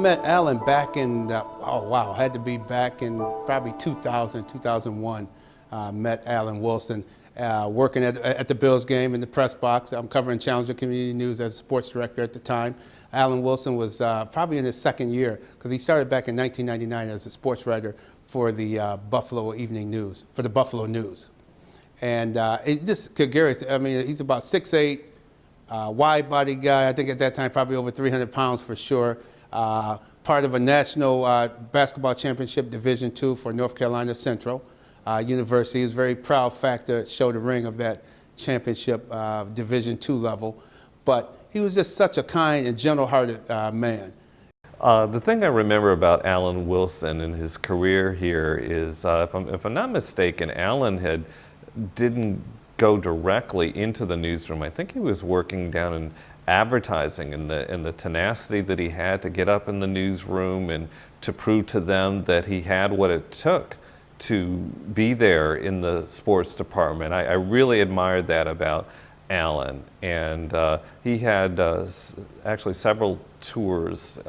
met Alan back in, oh wow, had to be back in probably 2000, 2001. Met Alan Wilson working at the Bills game in the press box. I'm covering Challenger Community News as a sports director at the time. Alan Wilson was probably in his second year because he started back in 1999 as a sports writer for the Buffalo Evening News, for the Buffalo News. And it just, Gary, I mean, he's about 6'8", wide body guy. I think at that time probably over 300 pounds for sure. Part of a national basketball championship Division II for North Carolina Central University. He was a very proud fact to show the ring of that championship Division II level. But he was just such a kind and gentle-hearted man. The thing I remember about Alan Wilson and his career here is, if I'm not mistaken, Alan didn't go directly into the newsroom. I think he was working down in advertising, and the tenacity that he had to get up in the newsroom and to prove to them that he had what it took to be there in the sports department. I really admired that about Alan, and he had actually several tours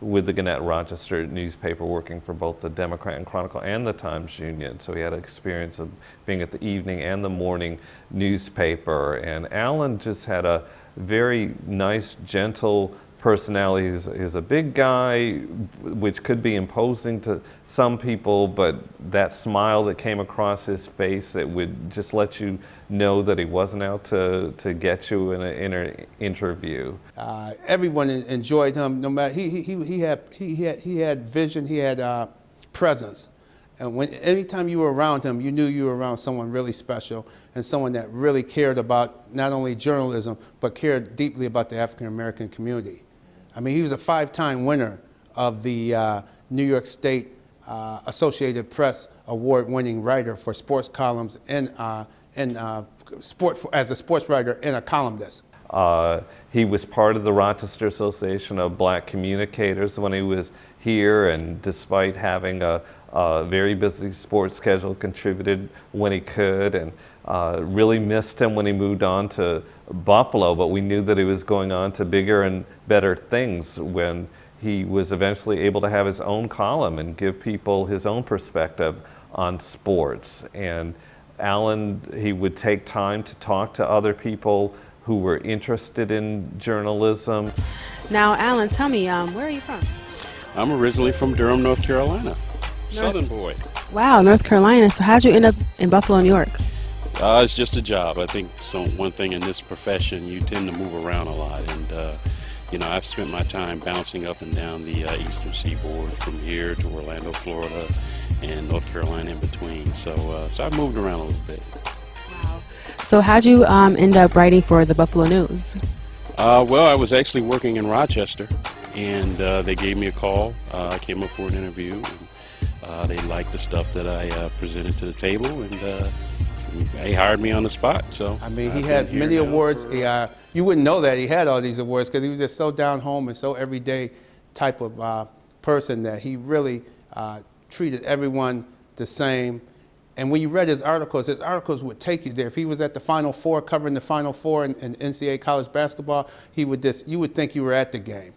with the Gannett Rochester newspaper, working for both the Democrat and Chronicle and the Times Union. So he had an experience of being at the evening and the morning newspaper. And Alan just had a very nice, gentle personality. He was a big guy, which could be imposing to some people, but that smile that came across his face, it would just let you know that he wasn't out to get you in an interview. Everyone enjoyed him. No matter he had vision. He had presence, and anytime you were around him, you knew you were around someone really special and someone that really cared about not only journalism but cared deeply about the African American community. I mean, he was a 5-time winner of the New York State Associated Press award-winning writer for sports columns and as a sports writer and a columnist. He was part of the Rochester Association of Black Communicators when he was here, and despite having a very busy sports schedule, contributed when he could, and really missed him when he moved on to Buffalo, but we knew that he was going on to bigger and better things when he was eventually able to have his own column and give people his own perspective on sports. And Alan, he would take time to talk to other people who were interested in journalism. Now, Alan, tell me, where are you from? I'm originally from Durham, North Carolina. Southern boy. Wow, North Carolina. So how'd you end up in Buffalo, New York? It's just a job. I think one thing in this profession, you tend to move around a lot. And, you know, I've spent my time bouncing up and down the eastern seaboard, from here to Orlando, Florida, and North Carolina in between. So I've moved around a little bit. Wow. So how'd you end up writing for the Buffalo News? Well, I was actually working in Rochester, and they gave me a call. I came up for an interview, and they liked the stuff that I presented to the table, and they hired me on the spot. So I mean, he had many awards. You wouldn't know that he had all these awards because he was just so down home and so everyday type of person that he really treated everyone the same. And when you read his articles would take you there. If he was at the Final Four, covering the Final Four in NCAA college basketball, you would think you were at the game.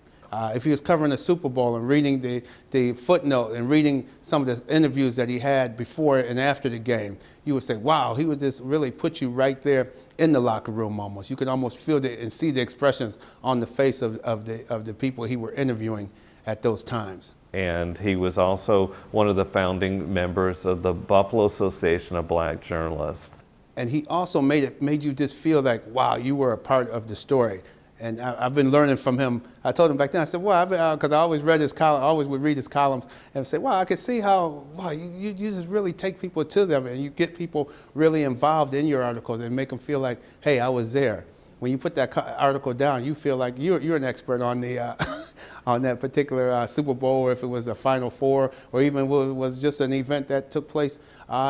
If he was covering the Super Bowl and reading the footnote and reading some of the interviews that he had before and after the game, you would say, wow, he would just really put you right there in the locker room almost. You could almost feel and see the expressions on the face of the people he were interviewing at those times. And he was also one of the founding members of the Buffalo Association of Black Journalists. And he also made you just feel like, wow, you were a part of the story. And I've been learning from him. I told him back then, I said, well, because I always read his column, I always would read his columns and say, wow, I could see how, wow, you just really take people to them and you get people really involved in your articles and make them feel like, hey, I was there. When you put that article down, you feel like you're an expert on the on that particular Super Bowl, or if it was a Final Four, or even was just an event that took place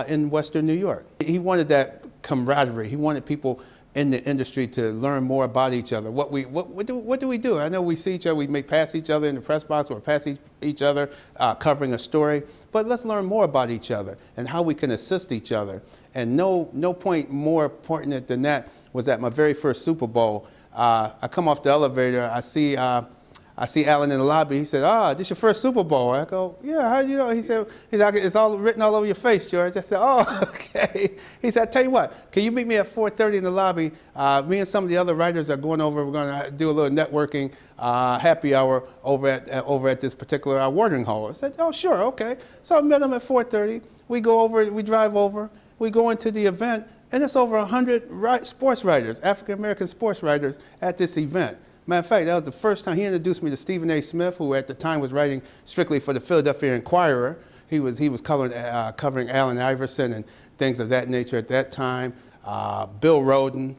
in Western New York. He wanted that camaraderie. He wanted people in the industry to learn more about each other. What do we do? I know we see each other, we may pass each other in the press box or pass each other covering a story, but let's learn more about each other and how we can assist each other. And no point more important than that was at my very first Super Bowl. I come off the elevator, I see I see Alan in the lobby. He said, this your first Super Bowl? I go, yeah, how do you know? He said, it's all written all over your face, George. I said, oh, okay. He said, I tell you what, can you meet me at 4:30 in the lobby? Me and some of the other writers are going over. We're going to do a little networking happy hour over at this particular watering hole. I said, oh, sure, okay. So I met him at 4:30. We go over, we drive over, we go into the event, and it's over 100 sports writers, African-American sports writers at this event. Matter of fact, that was the first time he introduced me to Stephen A. Smith, who at the time was writing strictly for the Philadelphia Inquirer. He was covering Allen Iverson and things of that nature at that time. Bill Rhoden,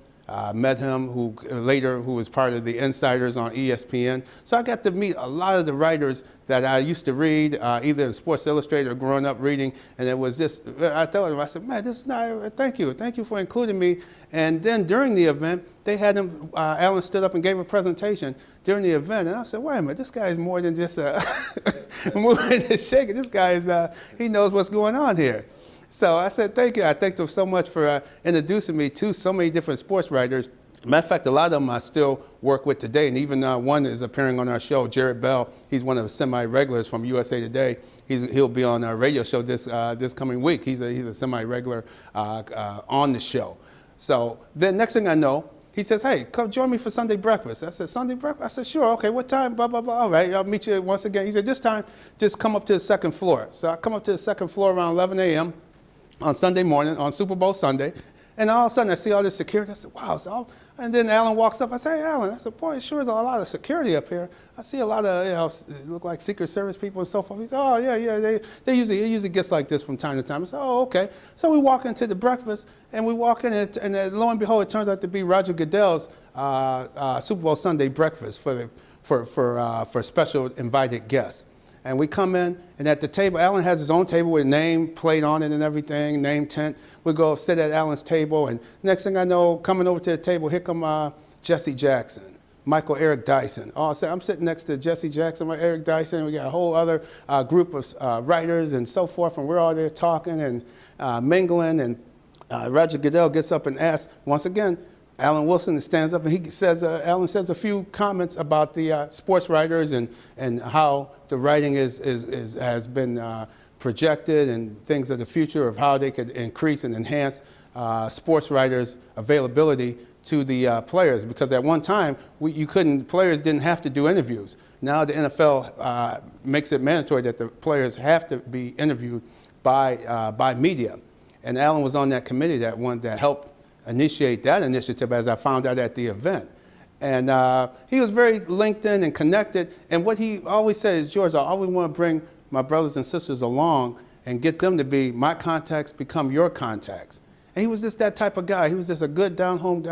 met him, who was part of the Insiders on ESPN. So I got to meet a lot of the writers that I used to read, either in Sports Illustrated or growing up reading. And it was just, I told him, I said, man, this is not, thank you for including me. And then during the event, they had him, Alan stood up and gave a presentation during the event. And I said, wait a minute, this guy is more than just moving and shaking. This guy is, he knows what's going on here. So I said, thank you. I thank them so much for introducing me to so many different sports writers. Matter of fact, a lot of them I still work with today, and even one is appearing on our show, Jared Bell. He's one of the semi-regulars from USA Today. He'll be on our radio show this coming week. He's a semi-regular on the show. So then next thing I know, he says, hey, come join me for Sunday breakfast. I said, Sunday breakfast? I said, sure, okay, what time, blah, blah, blah. All right, I'll meet you once again. He said, this time, just come up to the second floor. So I come up to the second floor around 11 a.m. on Sunday morning, on Super Bowl Sunday. And all of a sudden, I see all this security. I said, wow. And then Alan walks up. I say, hey, Alan. I said, boy, it sure is a lot of security up here. I see a lot of, look like Secret Service people and so forth. He said, oh, yeah. They usually gets like this from time to time. I said, oh, okay. So we walk into the breakfast, and we walk in, and lo and behold, it turns out to be Roger Goodell's Super Bowl Sunday breakfast for special invited guests. And we come in, and at the table, Alan has his own table with name plate on it and everything, name tent. We go sit at Alan's table, and next thing I know, coming over to the table, here come Jesse Jackson, Michael Eric Dyson. I'm sitting next to Jesse Jackson, Eric Dyson. We got a whole other group of writers and so forth, and we're all there talking and mingling. And Roger Goodell gets up and asks, once again, Alan Wilson stands up and he says, Alan says a few comments about the sports writers and how the writing has been projected and things of the future of how they could increase and enhance sports writers' availability to the players. Because at one time, players didn't have to do interviews. Now the NFL makes it mandatory that the players have to be interviewed by media. And Alan was on that committee that helped initiate that initiative, as I found out at the event. And he was very linked in and connected. And what he always said is, George, I always want to bring my brothers and sisters along and get them to be my contacts, become your contacts. And he was just that type of guy. He was just a good down-home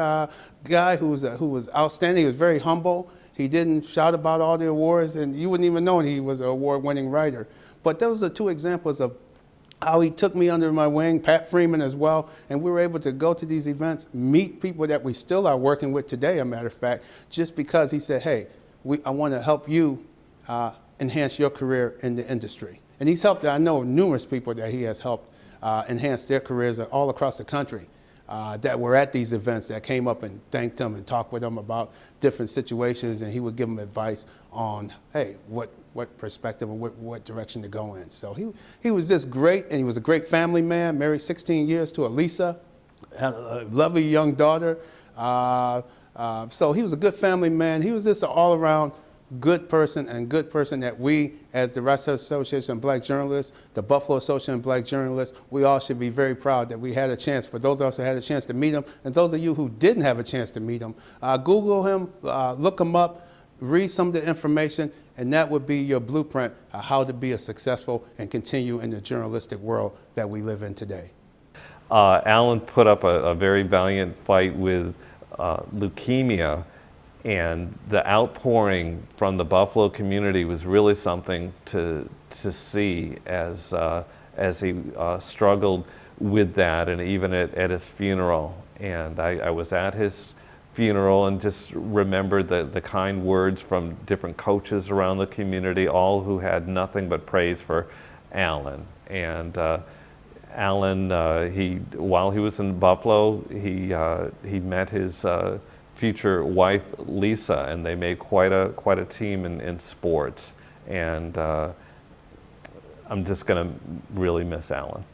guy who was outstanding. He was very humble. He didn't shout about all the awards, and you wouldn't even know he was an award-winning writer. But those are two examples of how he took me under my wing, Pat Freeman as well, and we were able to go to these events, meet people that we still are working with today, a matter of fact, just because he said, hey, I want to help you enhance your career in the industry. And he's helped, I know numerous people that he has helped enhance their careers all across the country that were at these events that came up and thanked him and talked with him about different situations, and he would give them advice on, hey, what perspective or what direction to go in. So he was just great, and he was a great family man, married 16 years to Elisa, had a lovely young daughter. So he was a good family man. He was just an all-around good person that we, as the Rochester Association of Black Journalists, the Buffalo Association of Black Journalists, we all should be very proud that we had a chance, for those of us who had a chance to meet him, and those of you who didn't have a chance to meet him, Google him, look him up, read some of the information, and that would be your blueprint of how to be a successful and continue in the journalistic world that we live in today. Alan put up a very valiant fight with leukemia, and the outpouring from the Buffalo community was really something to see as he struggled with that, and even at his funeral. And I was at his funeral and just remembered the kind words from different coaches around the community, all who had nothing but praise for Alan. And Alan, while he was in Buffalo, he met his future wife Lisa, and they made quite a team in sports. And I'm just going to really miss Alan.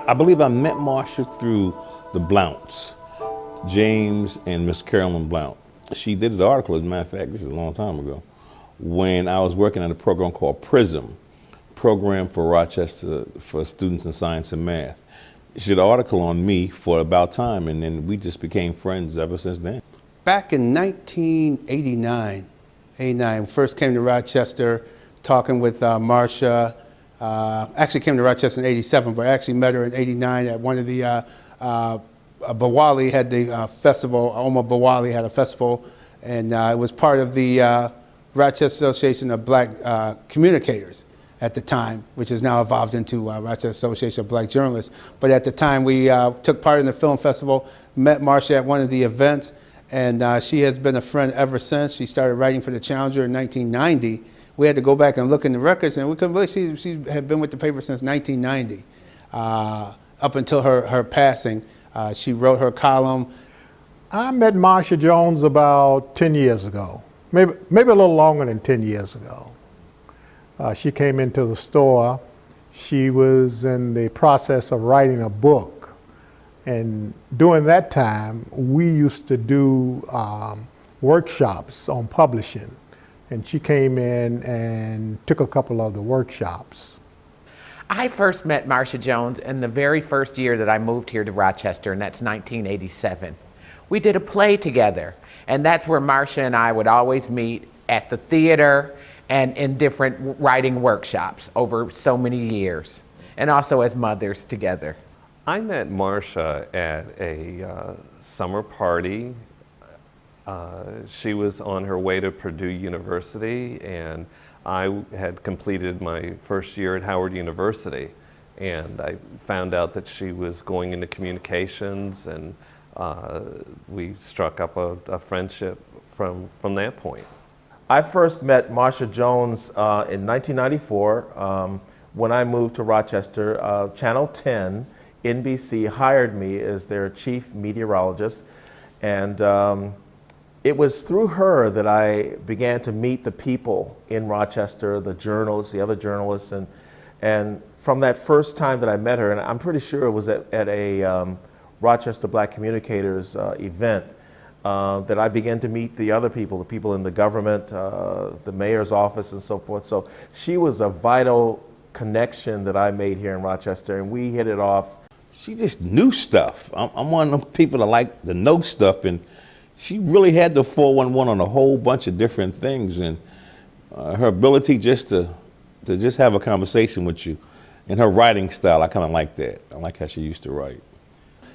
I believe I met Marsha through the Blounts, James and Miss Carolyn Blount. She did an article, as a matter of fact, this is a long time ago, when I was working on a program called PRISM, Program for Rochester for Students in Science and Math. She did an article on me for About Time, and then we just became friends ever since then. Back in 1989, first came to Rochester, talking with Marsha. Actually came to Rochester in 87, but I actually met her in 89 at one of the, Bawali had the festival, Omar Bawali had a festival, and it was part of the Rochester Association of Black Communicators at the time, which has now evolved into Rochester Association of Black Journalists. But at the time, we took part in the film festival, met Marsha at one of the events, and she has been a friend ever since. She started writing for the Challenger in 1990. We had to go back and look in the records, and we couldn't believe she had been with the paper since 1990, up until her passing. She wrote her column. I met Marsha Jones about 10 years ago, maybe a little longer than 10 years ago. She came into the store. She was in the process of writing a book, and during that time, we used to do workshops on publishing. And she came in and took a couple of the workshops. I first met Marsha Jones in the very first year that I moved here to Rochester, and that's 1987. We did a play together, and that's where Marsha and I would always meet at the theater and in different writing workshops over so many years, and also as mothers together. I met Marsha at a summer party. She was on her way to Purdue University, and I had completed my first year at Howard University, and I found out that she was going into communications, and we struck up a friendship from that point. I first met Marsha Jones in 1994 when I moved to Rochester. Channel 10, NBC, hired me as their chief meteorologist, and it was through her that I began to meet the people in Rochester, the journalists, the other journalists, and from that first time that I met her, and I'm pretty sure it was at a Rochester Black Communicators event, that I began to meet the other people, the people in the government, the mayor's office and so forth. So she was a vital connection that I made here in Rochester, and we hit it off. She just knew stuff. I'm one of them people that like to know stuff, and she really had the 411 on a whole bunch of different things, and her ability just to just have a conversation with you, and her writing style, I kind of like that. I like how she used to write.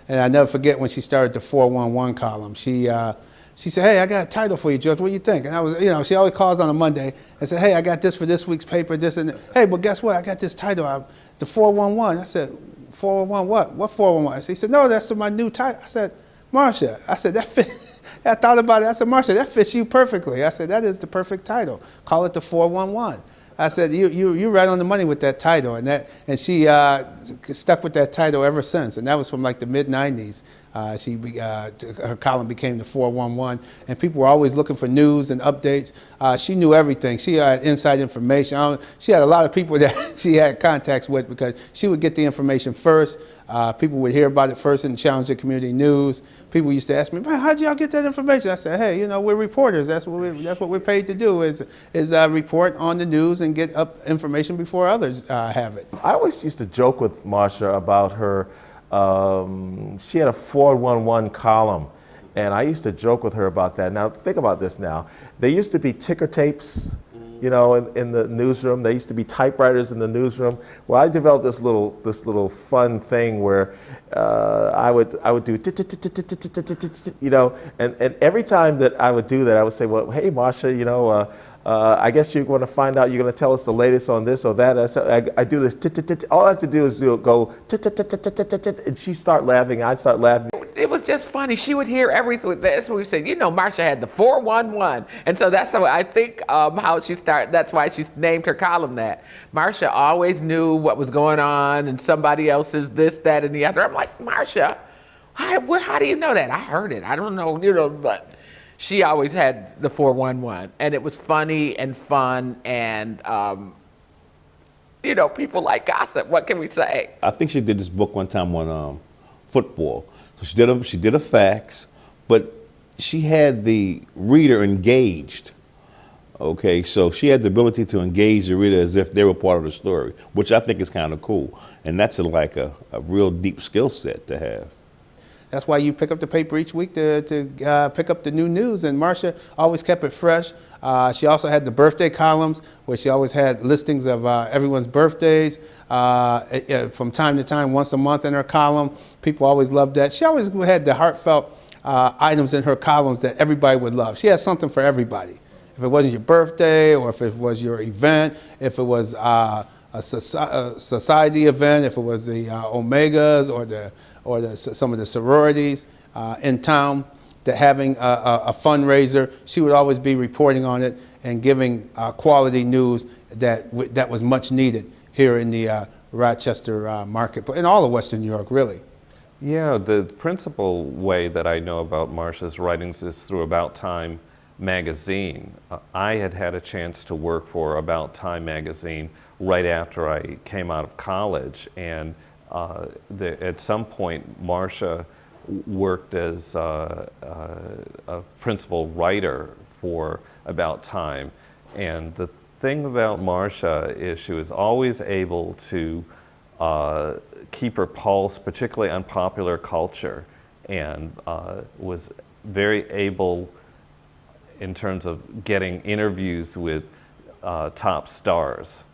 And I never forget when she started the 411 column. She said, "Hey, I got a title for you, George. What do you think?" And I was, she always calls on a Monday and said, "Hey, I got this for this week's paper, this and that. Hey, but guess what? I got this title, the 411." I said, "411 what? What 411?" He said, "No, that's my new title." I said, "Marsha," I said, "that fit." I thought about it. I said, "Marsha, that fits you perfectly." I said, "That is the perfect title. Call it the 411." I said, "You're right on the money with that title," and she stuck with that title ever since. And that was from like the mid '90s. Her column became the 411, and people were always looking for news and updates. She knew everything. She had inside information. She had a lot of people that she had contacts with because she would get the information first. People would hear about it first in the Challenger Community News. People used to ask me, "Man, how'd y'all get that information?" I said, "Hey, we're reporters. That's what we're paid to do is report on the news and get up information before others have it." I always used to joke with Marsha about her. She had a 411 column, and I used to joke with her about that. Now, think about this now. There used to be ticker tapes, in the newsroom. There used to be typewriters in the newsroom. Well, I developed this little fun thing where I would do, and every time that I would do that, I would say, "Well, hey, Marsha, I guess you're going to find out, you're going to tell us the latest on this or that." I do this, all I have to do is go, and she start laughing, I start laughing. it was just funny. She would hear everything. That's what we said. You know, Marsha had the 411, and so that's how I think how she started. That's why she named her column that. Marsha always knew what was going on, and somebody else's this, that, and the other. I'm like, Marsha, how do you know that? I heard it. I don't know, but she always had the 411, and it was funny and fun, and people like gossip. What can we say? I think she did this book one time on football. So she did a facts, but she had the reader engaged. Okay, so she had the ability to engage the reader as if they were part of the story, which I think is kind of cool. And that's like a real deep skill set to have. That's why you pick up the paper each week to pick up the new news. And Marsha always kept it fresh. She also had the birthday columns, where she always had listings of everyone's birthdays from time to time, once a month in her column. People always loved that. She always had the heartfelt items in her columns that everybody would love. She had something for everybody. If it wasn't your birthday, or if it was your event, if it was a society event, if it was the Omegas or some of the sororities in town, that having a fundraiser, she would always be reporting on it and giving quality news that was much needed here in the Rochester market, but in all of Western New York, really. Yeah, the principal way that I know about Marsha's writings is through About Time magazine. I had a chance to work for About Time magazine right after I came out of college, and at some point Marsha worked as a principal writer for About Time. And the thing about Marsha is she was always able to keep her pulse, particularly on popular culture, and was very able in terms of getting interviews with top stars.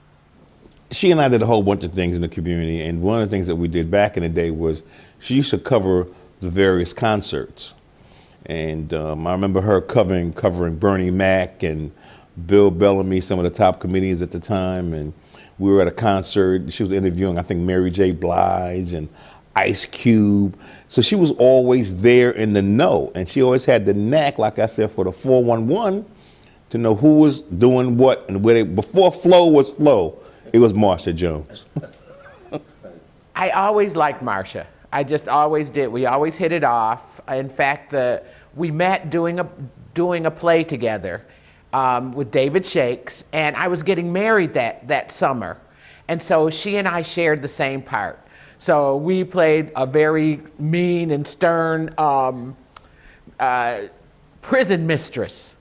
She and I did a whole bunch of things in the community, and one of the things that we did back in the day was she used to cover the various concerts. And I remember her covering Bernie Mac and Bill Bellamy, some of the top comedians at the time, and we were at a concert. She was interviewing, I think, Mary J. Blige and Ice Cube. So she was always there in the know, and she always had the knack, like I said, for the 411 to know who was doing what and where before flow was flow, it was Marsha Jones. I always liked Marsha. I just always did. We always hit it off. In fact, we met doing a play together with David Shakes, and I was getting married that summer. And so she and I shared the same part. So we played a very mean and stern prison mistress.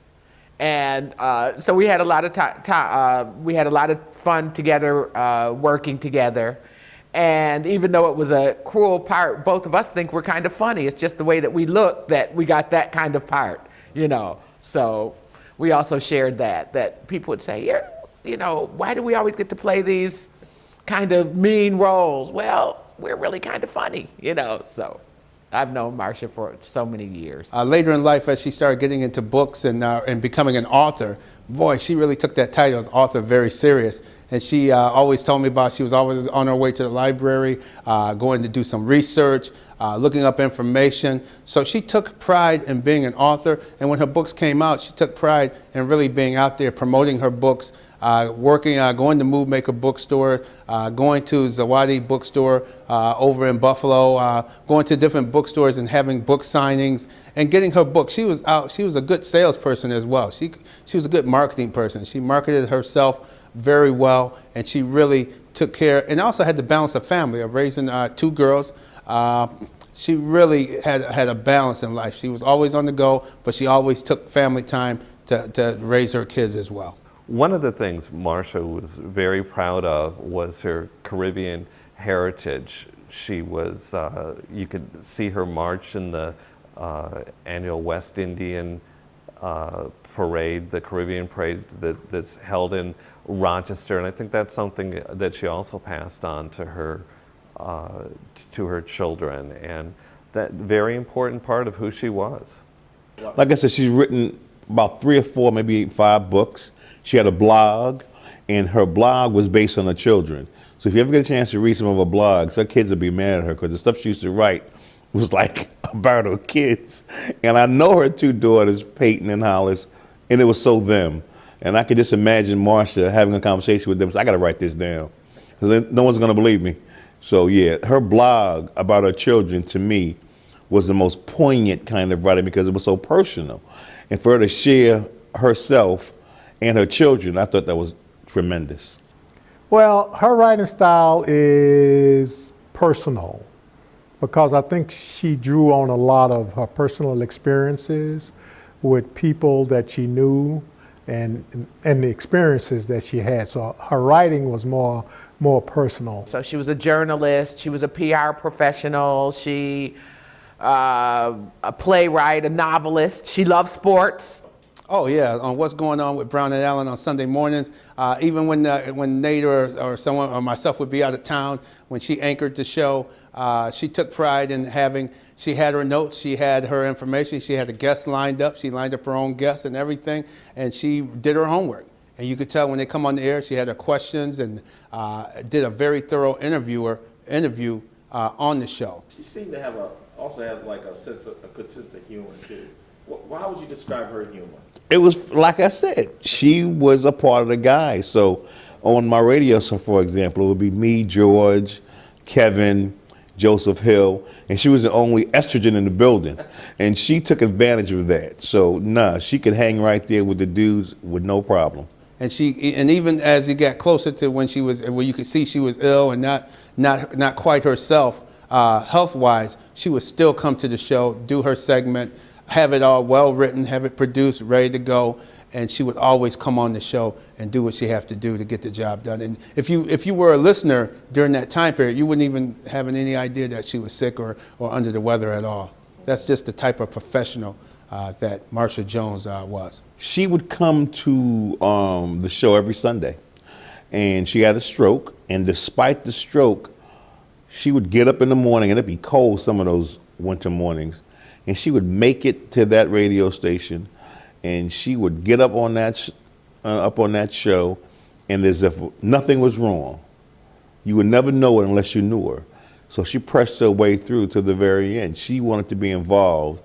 And so we had a lot of we had a lot of fun together, working together. And even though it was a cruel part, both of us think we're kind of funny. It's just the way that we look that we got that kind of part, So we also shared that people would say, why do we always get to play these kind of mean roles? Well, we're really kind of funny, So I've known Marsha for so many years. Later in life, as she started getting into books and becoming an author, boy, she really took that title as author very serious. And she always told me about, she was always on her way to the library, going to do some research, looking up information. So she took pride in being an author. And when her books came out, she took pride in really being out there promoting her books, going to Move Maker Bookstore, going to Zawadi Bookstore over in Buffalo, going to different bookstores and having book signings and getting her book. She was out. She was a good salesperson as well. She was a good marketing person. She marketed herself very well, and she really took care, and also had to balance a family of raising 2 girls. She really had a balance in life. She was always on the go, but she always took family time to raise her kids as well. One of the things Marsha was very proud of was her Caribbean heritage. She was, you could see her march in the annual West Indian parade, the Caribbean parade that's held in Rochester, and I think that's something that she also passed on to her children, and that very important part of who she was. Like I said, she's written about 3 or 4, maybe 5 books. She had a blog, and her blog was based on her children. So if you ever get a chance to read some of her blogs, her kids will be mad at her because the stuff she used to write was like about her kids. And I know her two daughters, Peyton and Hollis, and it was so them. And I could just imagine Marsha having a conversation with them. So I got to write this down because no one's going to believe me. So yeah, her blog about her children to me was the most poignant kind of writing because it was so personal. And for her to share herself and her children, I thought that was tremendous. Well, her writing style is personal because I think she drew on a lot of her personal experiences with people that she knew and the experiences that she had. So her writing was more personal. So she was a journalist, she was a PR professional, she a playwright, a novelist. She loved sports. Oh yeah, on what's going on with Brown and Allen on Sunday mornings. Even when Nate or someone or myself would be out of town, when she anchored the show, she took pride in having. She had her notes, she had her information, she had a guest lined up. She lined up her own guests and everything, and she did her homework. And you could tell when they come on the air, she had her questions and did a very thorough interview on the show. She seemed to have also had like a good sense of humor too. How would you describe her humor? It was, like I said, she was a part of the guys. So on my radio show, for example, it would be me, George, Kevin, Joseph Hill, and she was the only estrogen in the building. And she took advantage of that. So she could hang right there with the dudes with no problem. And even as you got closer to when you could see she was ill and not quite herself, health-wise, she would still come to the show, do her segment, have it all well written, have it produced, ready to go, and she would always come on the show and do what she had to do to get the job done. And if you were a listener during that time period, you wouldn't even have any idea that she was sick or under the weather at all. That's just the type of professional that Marsha Jones was. She would come to the show every Sunday, and she had a stroke, and despite the stroke, she would get up in the morning, and it'd be cold some of those winter mornings, and she would make it to that radio station, and she would get up on that show, and as if nothing was wrong. You would never know it unless you knew her. So she pressed her way through to the very end. She wanted to be involved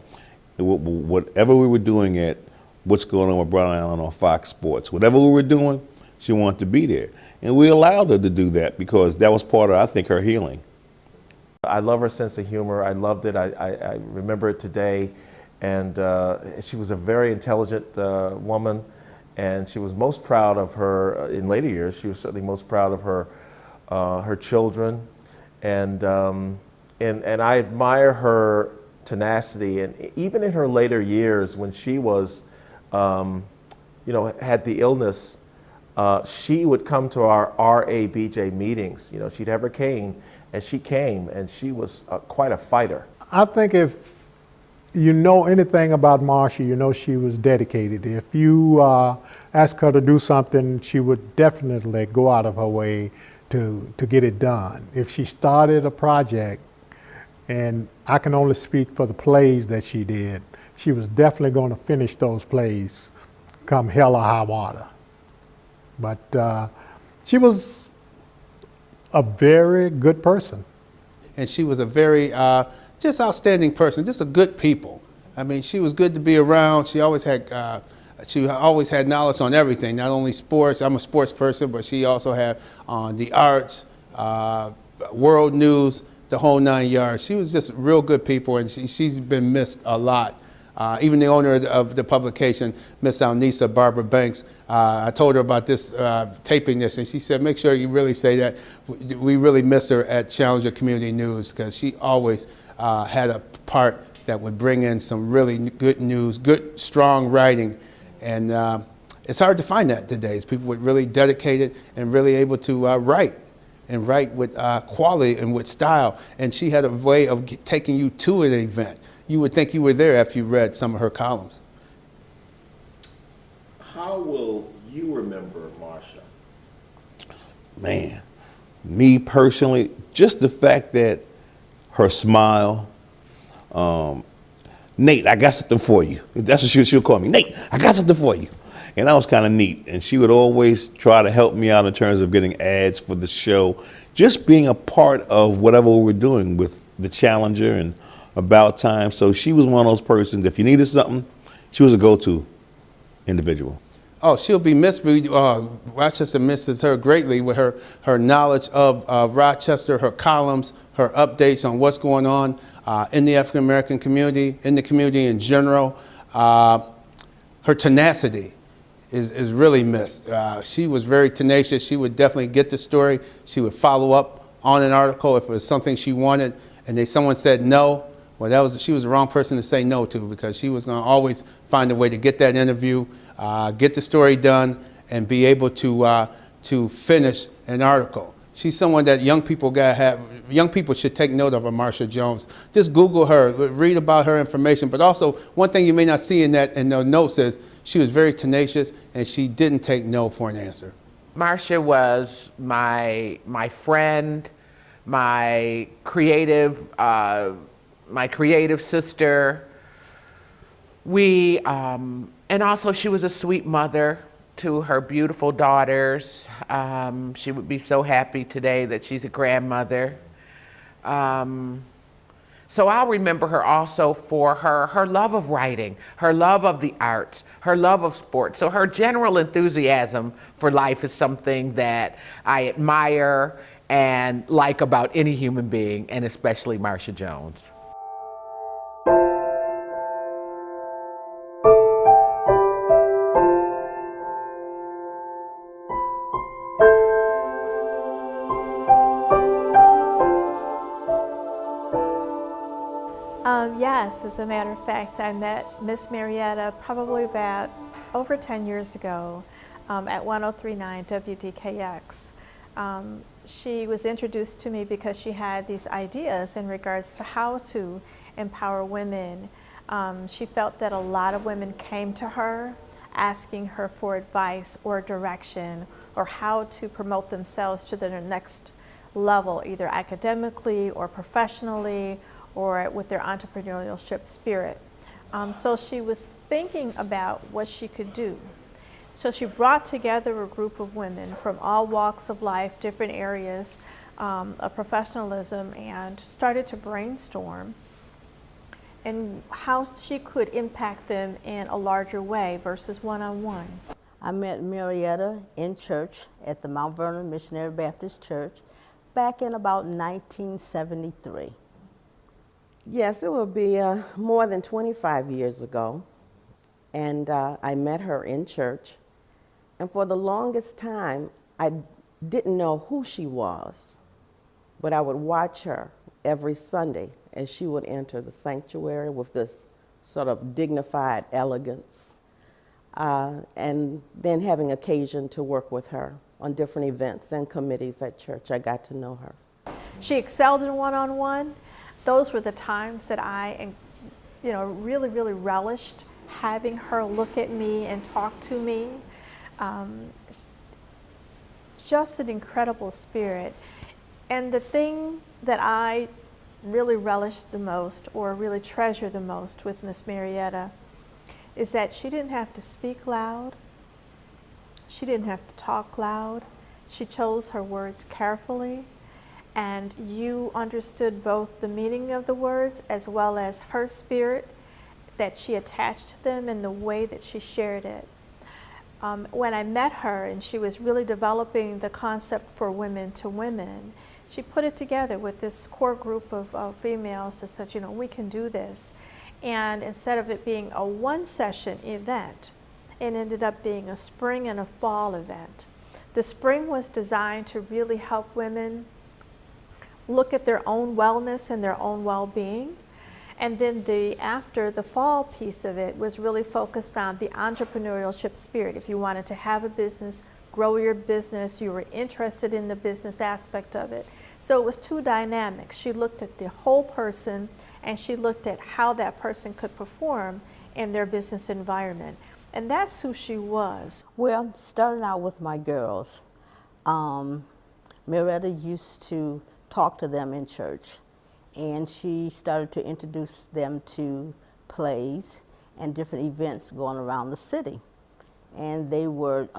in whatever we were doing at What's Going On with Brown Allen on Fox Sports. Whatever we were doing, she wanted to be there. And we allowed her to do that because that was part of, I think, her healing. I love her sense of humor. I loved it. I remember it today. And she was a very intelligent woman. And she was most proud of her, in later years, she was certainly most proud of her children. And I admire her tenacity. And even in her later years, when she was, had the illness, she would come to our RABJ meetings. She'd have her cane, and she came, and she was quite a fighter. I think if you know anything about Marsha, you know she was dedicated. If you ask her to do something, she would definitely go out of her way to get it done. If she started a project, and I can only speak for the plays that she did, she was definitely going to finish those plays come hell or high water. But she was a very good person. And she was a very just outstanding person, just a good people. I mean, she was good to be around. She always had knowledge on everything, not only sports. I'm a sports person, but she also had on the arts, world news, the whole 9 yards. She was just real good people, and she's been missed a lot. Even the owner of the publication, Miss Alnisa Barbara Banks, I told her about this, taping this, and she said, make sure you really say that we really miss her at Challenger Community News, because she always had a part that would bring in some really good news, good, strong writing. And it's hard to find that today. It's people with really dedicated and really able to write, and write with quality and with style. And she had a way of taking you to an event. You would think you were there after you read some of her columns. How will you remember Marsha? Man, me personally, just the fact that her smile, Nate, I got something for you. That's what she'll call me. Nate, I got something for you. And that was kind of neat. And she would always try to help me out in terms of getting ads for the show, just being a part of whatever we were doing with the Challenger and about time. So she was one of those persons, if you needed something, she was a go-to individual. Oh, she'll be missed. Rochester misses her greatly with her knowledge of Rochester, her columns, her updates on what's going on in the African American community, in the community in general. Her tenacity is really missed. She was very tenacious. She would definitely get the story. She would follow up on an article if it was something she wanted, and someone said no. Well, she was the wrong person to say no to, because she was going to always find a way to get that interview, get the story done, and be able to finish an article. She's someone that young people should take note of, Marsha Jones. Just Google her, read about her information. But also, one thing you may not see in the notes is she was very tenacious, and she didn't take no for an answer. Marsha was my friend, my creative sister. And also she was a sweet mother to her beautiful daughters. She would be so happy today that she's a grandmother. So I'll remember her also for her love of writing, her love of the arts, her love of sports. So her general enthusiasm for life is something that I admire and like about any human being, and especially Marsha Jones. Yes, as a matter of fact, I met Miss Marietta probably about over 10 years ago at 103.9 WDKX. She was introduced to me because she had these ideas in regards to how to empower women. She felt that a lot of women came to her asking her for advice or direction or how to promote themselves to their next level, either academically or professionally, or with their entrepreneurship spirit. So she was thinking about what she could do. So she brought together a group of women from all walks of life, different areas of professionalism, and started to brainstorm and how she could impact them in a larger way versus one-on-one. I met Marietta in church at the Mount Vernon Missionary Baptist Church back in about 1973. Yes, it will be more than 25 years ago, and I met her in church, and for the longest time I didn't know who she was, but I would watch her every Sunday as she would enter the sanctuary with this sort of dignified elegance, and then having occasion to work with her on different events and committees at church. I got to know her. She excelled in one-on-one. Those were the times that I, really, really relished having her look at me and talk to me. Just an incredible spirit. And the thing that I really relished the most, or really treasure the most with Miss Marietta, is that she didn't have to speak loud. She didn't have to talk loud. She chose her words carefully. And you understood both the meaning of the words as well as her spirit that she attached to them and the way that she shared it. When I met her and she was really developing the concept for women to women, she put it together with this core group of females that said, we can do this. And instead of it being a one-session event, it ended up being a spring and a fall event. The spring was designed to really help women look at their own wellness and their own well-being. And then after the fall piece of it was really focused on the entrepreneurship spirit. If you wanted to have a business, grow your business, you were interested in the business aspect of it. So it was two dynamics. She looked at the whole person and she looked at how that person could perform in their business environment. And that's who she was. Well, starting out with my girls, Marietta used to talk to them in church, and she started to introduce them to plays and different events going around the city. And they were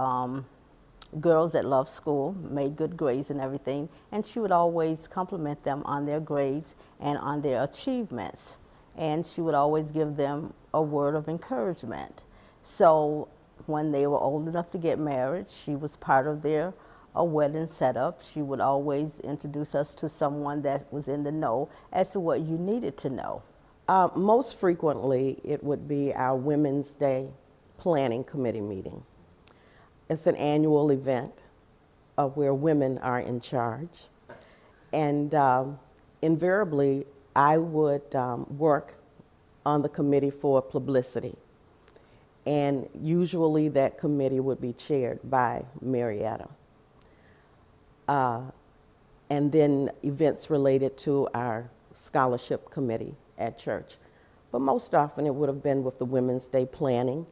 girls that loved school, made good grades and everything, and she would always compliment them on their grades and on their achievements. and she would always give them a word of encouragement. So when they were old enough to get married, she was part of their wedding setup. She would always introduce us to someone that was in the know as to what you needed to know. Most frequently, it would be our Women's Day Planning Committee meeting. It's an annual event where women are in charge. And invariably, I would work on the committee for publicity. And usually that committee would be chaired by Marietta. And then events related to our scholarship committee at church. But most often it would have been with the Women's Day planning.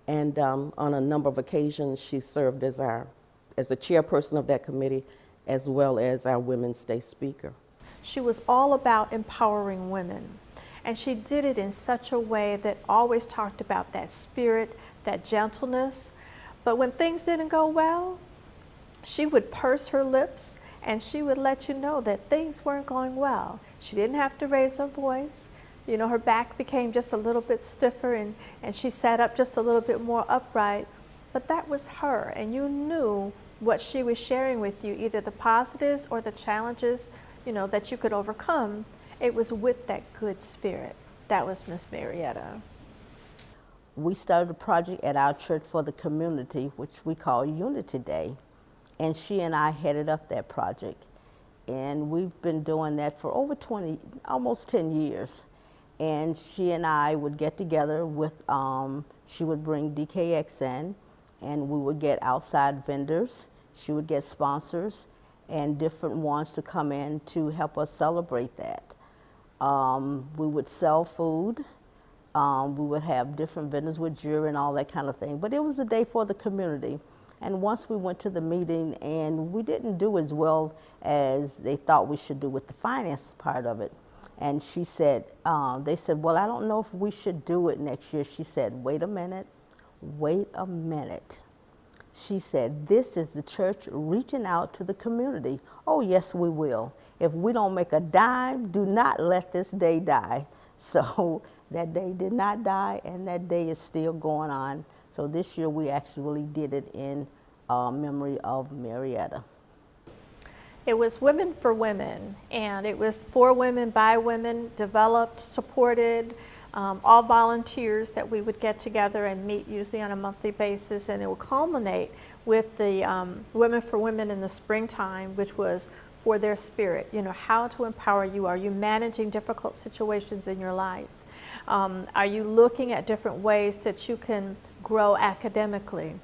And on a number of occasions, she served as a chairperson of that committee, as well as our Women's Day speaker. She was all about empowering women. And she did it in such a way that always talked about that spirit, that gentleness. But when things didn't go well, she would purse her lips and she would let you know that things weren't going well. She didn't have to raise her voice. You know, her back became just a little bit stiffer and she sat up just a little bit more upright. But that was her, and you knew what she was sharing with you, either the positives or the challenges, you know, that you could overcome. It was with that good spirit. That was Miss Marietta. We started a project at our church for the community, which we call Unity Day. And she and I headed up that project. And we've been doing that for over almost 10 years. And she and I would get together with, she would bring DKX in, and we would get outside vendors. She would get sponsors and different ones to come in to help us celebrate that. We would sell food. We would have different vendors with jewelry and all that kind of thing. But it was a day for the community. And once we went to the meeting, and we didn't do as well as they thought we should do with the finance part of it. And she said, they said, well, I don't know if we should do it next year. She said, wait a minute, wait a minute. She said, this is the church reaching out to the community. Oh, yes, we will. If we don't make a dime, do not let this day die. So that day did not die, and that day is still going on. So this year we actually did it in memory of Marietta. It was Women for Women, and it was for women, by women, developed, supported, all volunteers that we would get together and meet usually on a monthly basis, and it would culminate with the Women for Women in the springtime, which was for their spirit, you know, how to empower you. Are you managing difficult situations in your life? Are you looking at different ways that you can grow academically?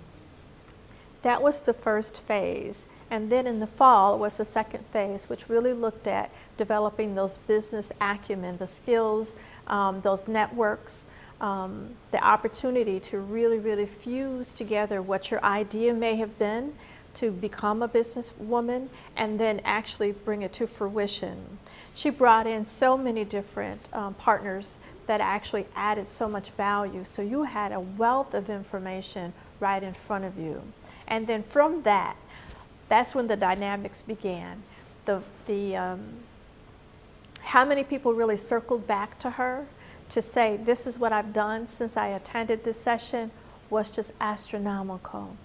That was the first phase. And then in the fall was the second phase, which really looked at developing those business acumen, the skills, those networks, the opportunity to really, really fuse together what your idea may have been to become a businesswoman and then actually bring it to fruition. She brought in so many different partners that actually added so much value. So you had a wealth of information right in front of you. And then from that, that's when the dynamics began. How many people really circled back to her to say, this is what I've done since I attended this session, was just astronomical.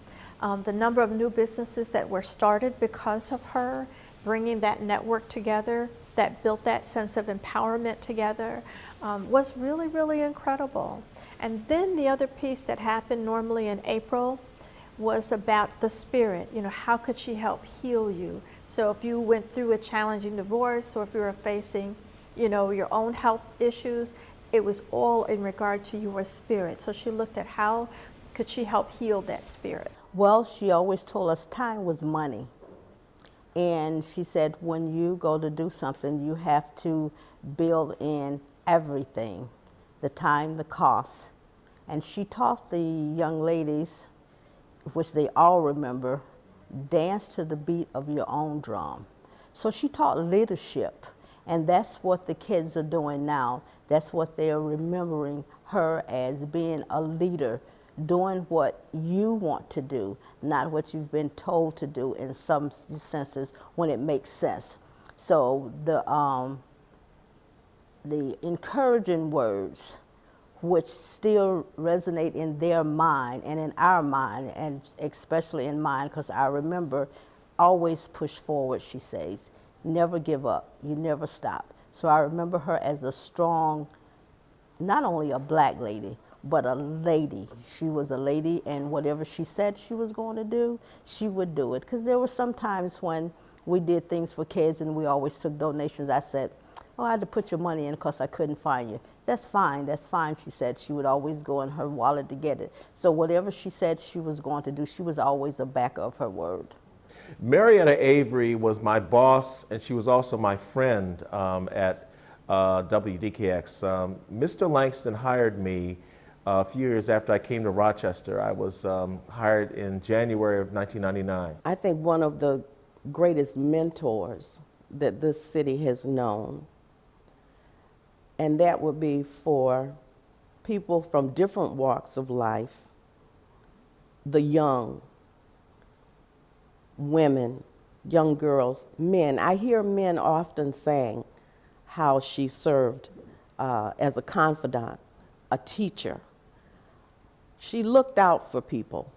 The number of new businesses that were started because of her, bringing that network together, that built that sense of empowerment together, was really, really incredible. And then the other piece that happened normally in April was about the spirit. You know, how could she help heal you? So if you went through a challenging divorce, or if you were facing, you know, your own health issues, it was all in regard to your spirit. So she looked at how could she help heal that spirit. Well, she always told us time was money. And she said, when you go to do something, you have to build in everything, the time, the cost. And she taught the young ladies, which they all remember, dance to the beat of your own drum. So she taught leadership, and that's what the kids are doing now. That's what they're remembering her as, being a leader, doing what you want to do, not what you've been told to do in some senses when it makes sense. So the encouraging words, which still resonate in their mind and in our mind, and especially in mine, because I remember, always push forward, she says. Never give up, you never stop. So I remember her as a strong, not only a black lady, but a lady. She was a lady, and whatever she said she was going to do, she would do it. Because there were some times when we did things for kids and we always took donations. I said, oh, I had to put your money in because I couldn't find you. That's fine, she said. She would always go in her wallet to get it. So whatever she said she was going to do, she was always a backer of her word. Marietta Avery was my boss, and she was also my friend at WDKX. Mr. Langston hired me a few years after I came to Rochester. I was hired in January of 1999. I think one of the greatest mentors that this city has known, and that would be for people from different walks of life, the young, women, young girls, men. I hear men often saying how she served as a confidant, a teacher. She looked out for people,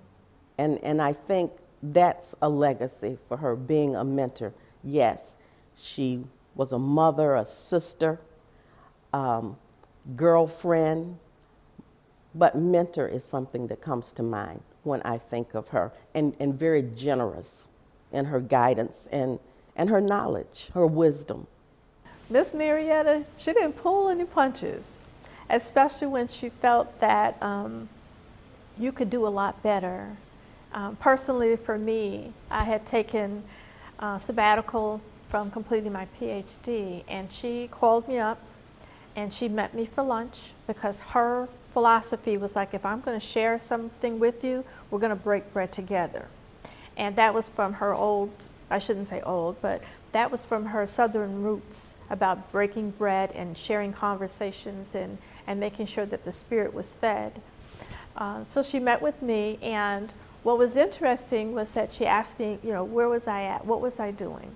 and I think that's a legacy for her, being a mentor. Yes, she was a mother, a sister, girlfriend, but mentor is something that comes to mind when I think of her, and very generous in her guidance and her knowledge, her wisdom. Miss Marietta, she didn't pull any punches, especially when she felt that you could do a lot better. Personally, for me, I had taken sabbatical from completing my PhD, and she called me up and she met me for lunch, because her philosophy was like, if I'm going to share something with you, we're going to break bread together. And that was from her old, I shouldn't say old, but that was from her Southern roots about breaking bread and sharing conversations and making sure that the spirit was fed. So she met with me, and what was interesting was that she asked me, you know, where was I at? What was I doing?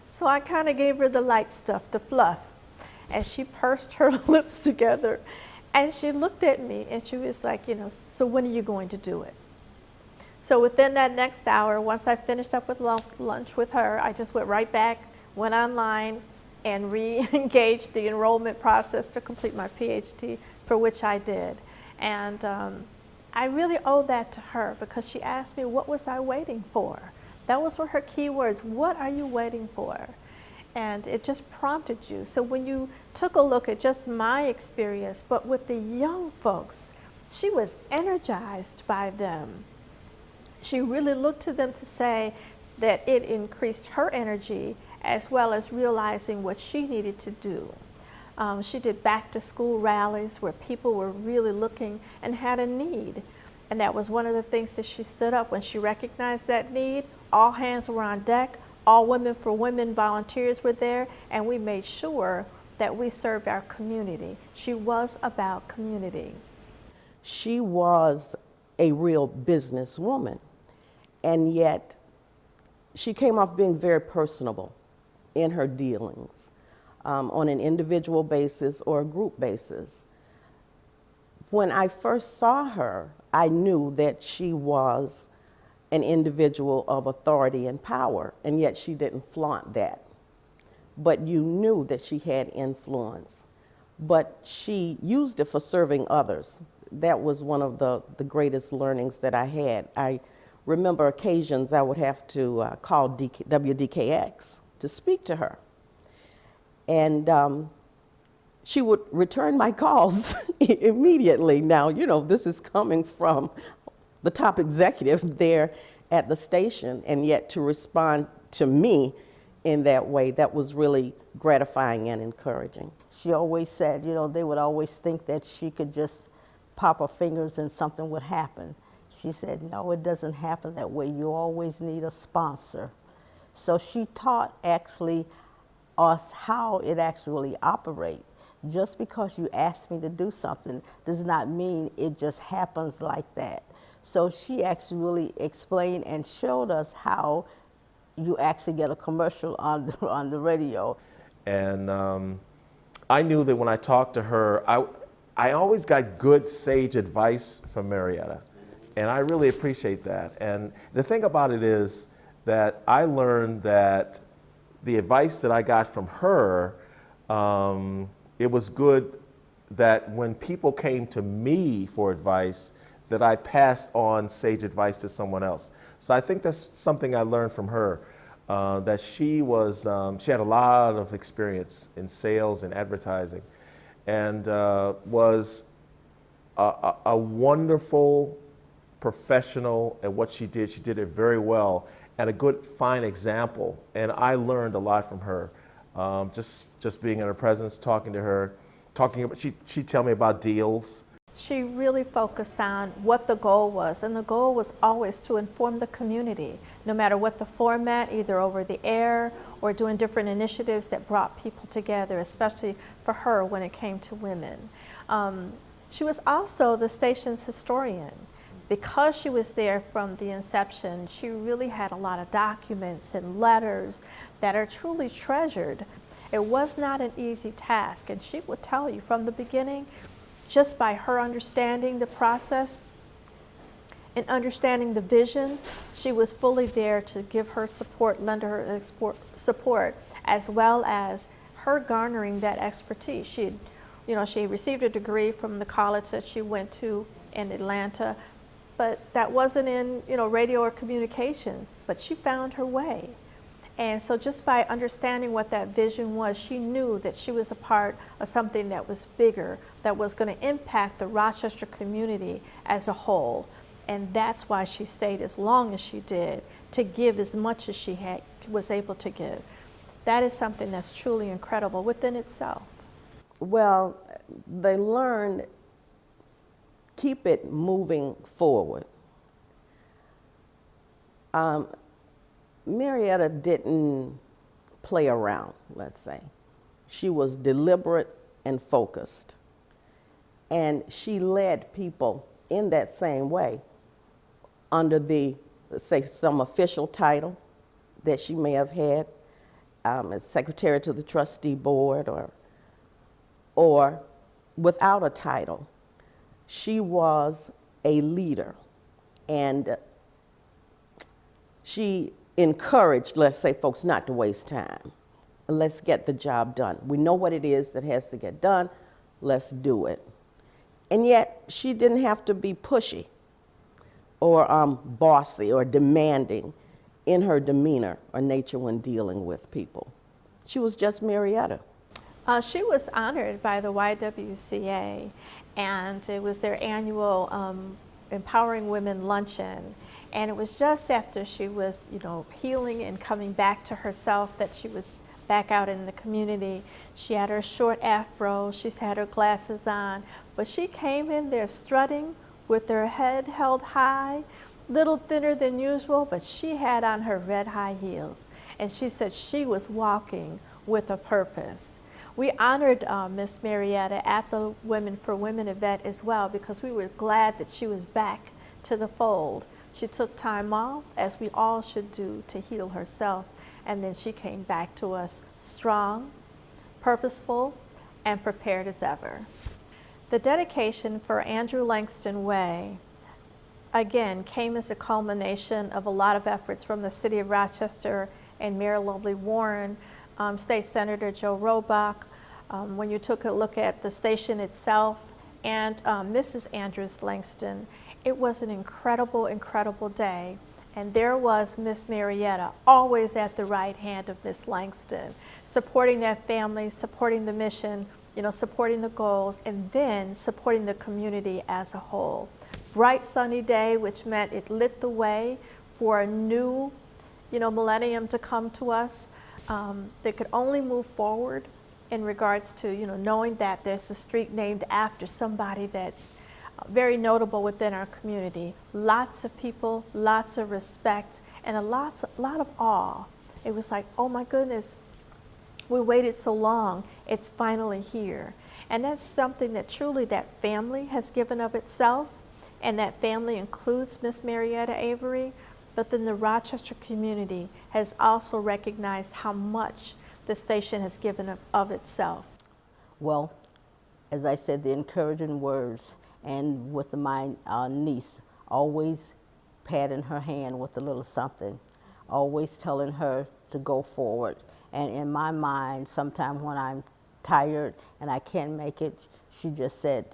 So I kind of gave her the light stuff, the fluff, and she pursed her lips together, and she looked at me and she was like, you know, so when are you going to do it? So within that next hour, once I finished up with lunch with her, I just went right back, went online, and re-engaged the enrollment process to complete my PhD, for which I did. And I really owe that to her, because she asked me, what was I waiting for? That was one of her key words, what are you waiting for? And it just prompted you. So when you took a look at just my experience, but with the young folks, she was energized by them. She really looked to them to say that it increased her energy, as well as realizing what she needed to do. She did back to school rallies where people were really looking and had a need. And that was one of the things that she stood up when she recognized that need. All hands were on deck. All Women for Women volunteers were there, and we made sure that we served our community. She was about community. She was a real businesswoman, and yet she came off being very personable in her dealings on an individual basis or a group basis. When I first saw her, I knew that she was an individual of authority and power, and yet she didn't flaunt that. But you knew that she had influence, but she used it for serving others. That was one of the greatest learnings that I had. I remember occasions I would have to call WDKX to speak to her. And she would return my calls immediately. Now, you know, this is coming from the top executive there at the station, and yet to respond to me in that way, that was really gratifying and encouraging. She always said, you know, they would always think that she could just pop her fingers and something would happen. She said, no, it doesn't happen that way. You always need a sponsor. So she taught actually us how it actually operates. Just because you ask me to do something does not mean it just happens like that. So she actually explained and showed us how you actually get a commercial on the radio. And I knew that when I talked to her, I always got good, sage advice from Marietta. And I really appreciate that. And the thing about it is that I learned that the advice that I got from her, it was good that when people came to me for advice, that I passed on sage advice to someone else. So I think that's something I learned from her, that she had a lot of experience in sales and advertising, and was a wonderful professional at what she did. She did it very well, and a good, fine example. And I learned a lot from her, just being in her presence, talking to her, she'd tell me about deals. She really focused on what the goal was, and the goal was always to inform the community, no matter what the format, either over the air or doing different initiatives that brought people together, especially for her when it came to women. She was also the station's historian. Because she was there from the inception, she really had a lot of documents and letters that are truly treasured. It was not an easy task, and she would tell you from the beginning, just by her understanding the process and understanding the vision, she was fully there to give her support, lend her support, as well as her garnering that expertise. She received a degree from the college that she went to in Atlanta, but that wasn't in radio or communications, but she found her way. And so just by understanding what that vision was, she knew that she was a part of something that was bigger, that was going to impact the Rochester community as a whole. And that's why she stayed as long as she did, to give as much as she was able to give. That is something that's truly incredible within itself. Well, they learned, keep it moving forward. Marietta didn't play around, let's say. She was deliberate and focused. And she led people in that same way under the, let's say, some official title that she may have had, as secretary to the trustee board or without a title. She was a leader, and she encouraged, let's say, folks not to waste time. Let's get the job done. We know what it is that has to get done. Let's do it. And yet, she didn't have to be pushy or bossy or demanding in her demeanor or nature when dealing with people. She was just Marietta. She was honored by the YWCA, and it was their annual Empowering Women Luncheon. And it was just after she was, healing and coming back to herself that she was back out in the community. She had her short afro, she's had her glasses on, but she came in there strutting with her head held high, little thinner than usual, but she had on her red high heels. And she said she was walking with a purpose. We honored Miss Marietta at the Women for Women event as well, because we were glad that she was back to the fold. She took time off, as we all should do, to heal herself, and then she came back to us strong, purposeful, and prepared as ever. The dedication for Andrew Langston Way, again, came as a culmination of a lot of efforts from the City of Rochester and Mayor Lovely Warren, State Senator Joe Robach. When you took a look at the station itself and Mrs. Andrews Langston, it was an incredible, incredible day. And there was Miss Marietta, always at the right hand of Miss Langston, supporting that family, supporting the mission, supporting the goals, and then supporting the community as a whole. Bright sunny day, which meant it lit the way for a new, millennium to come to us. They could only move forward in regards to, knowing that there's a street named after somebody that's very notable within our community. Lots of people, lots of respect, and a lot of awe. It was like, oh my goodness, we waited so long, it's finally here. And that's something that truly that family has given of itself, and that family includes Miss Marietta Avery, but then the Rochester community has also recognized how much the station has given of itself. Well, as I said, the encouraging words, and with my niece, always patting her hand with a little something, always telling her to go forward. And in my mind, sometimes when I'm tired and I can't make it, she just said,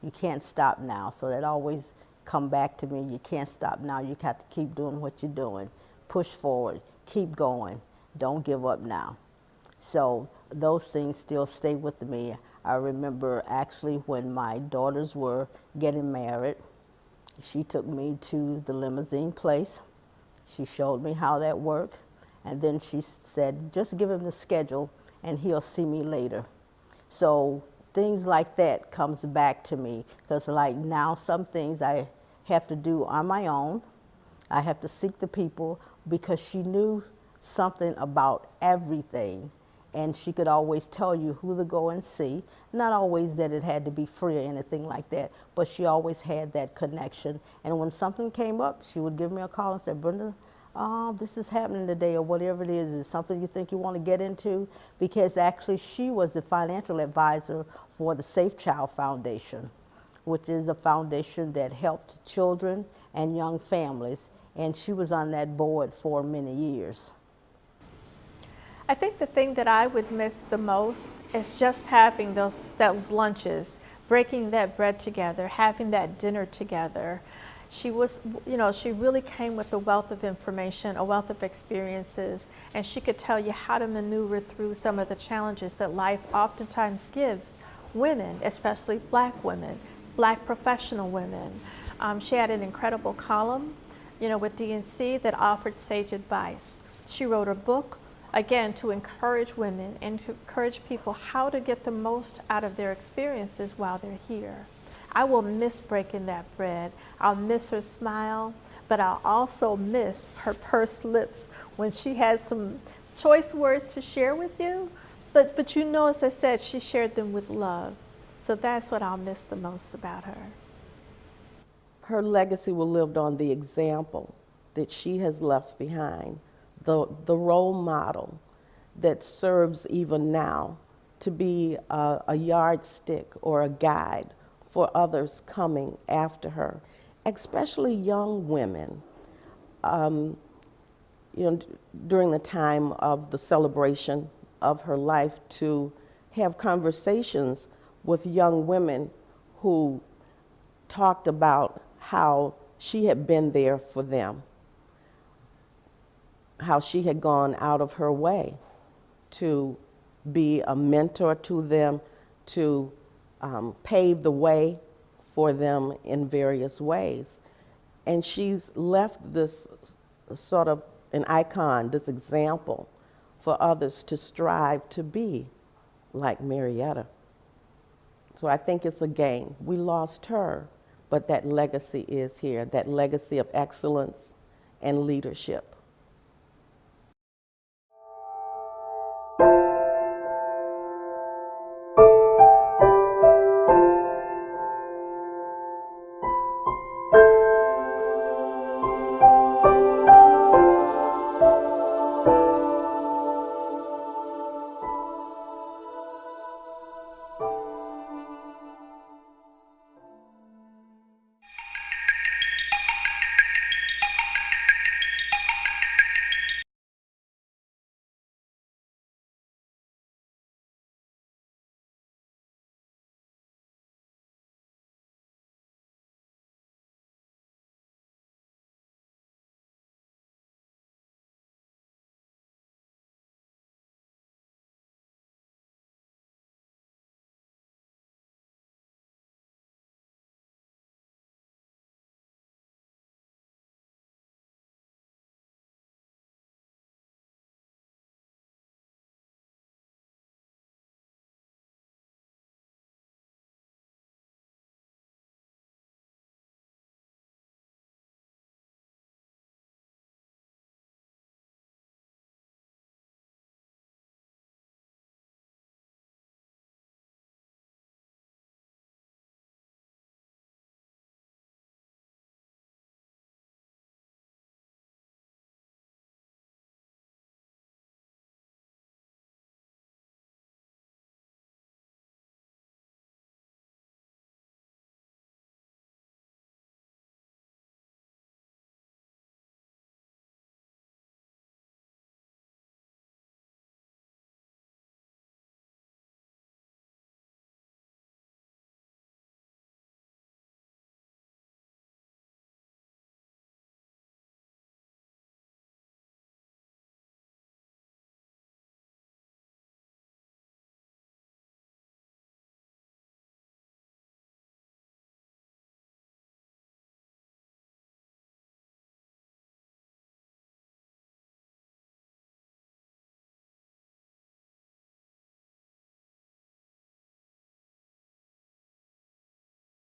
you can't stop now. So that always come back to me, you can't stop now, you got to keep doing what you're doing. Push forward, keep going, don't give up now. So those things still stay with me. I remember actually when my daughters were getting married, she took me to the limousine place. She showed me how that worked. And then she said, just give him the schedule and he'll see me later. So things like that comes back to me, because like now some things I have to do on my own. I have to seek the people, because she knew something about everything. And she could always tell you who to go and see. Not always that it had to be free or anything like that, but she always had that connection. And when something came up, she would give me a call and say, Brenda, this is happening today, or whatever it is something you think you want to get into? Because actually she was the financial advisor for the Safe Child Foundation, which is a foundation that helped children and young families. And she was on that board for many years. I think the thing that I would miss the most is just having those lunches, breaking that bread together, having that dinner together. She was, she really came with a wealth of information, a wealth of experiences, and she could tell you how to maneuver through some of the challenges that life oftentimes gives women, especially Black women, Black professional women. She had an incredible column, with DNC that offered sage advice. She wrote a book, again, to encourage women and to encourage people how to get the most out of their experiences while they're here. I will miss breaking that bread. I'll miss her smile, but I'll also miss her pursed lips when she had some choice words to share with you. But as I said, she shared them with love. So that's what I'll miss the most about her. Her legacy will live on the example that she has left behind, the role model that serves even now to be a yardstick or a guide for others coming after her, especially young women. During the time of the celebration of her life, to have conversations with young women who talked about how she had been there for them, how she had gone out of her way to be a mentor to them, to pave the way for them in various ways. And she's left this sort of an icon, this example for others to strive to be like Marietta. So I think it's a gain. We lost her, but that legacy is here, that legacy of excellence and leadership.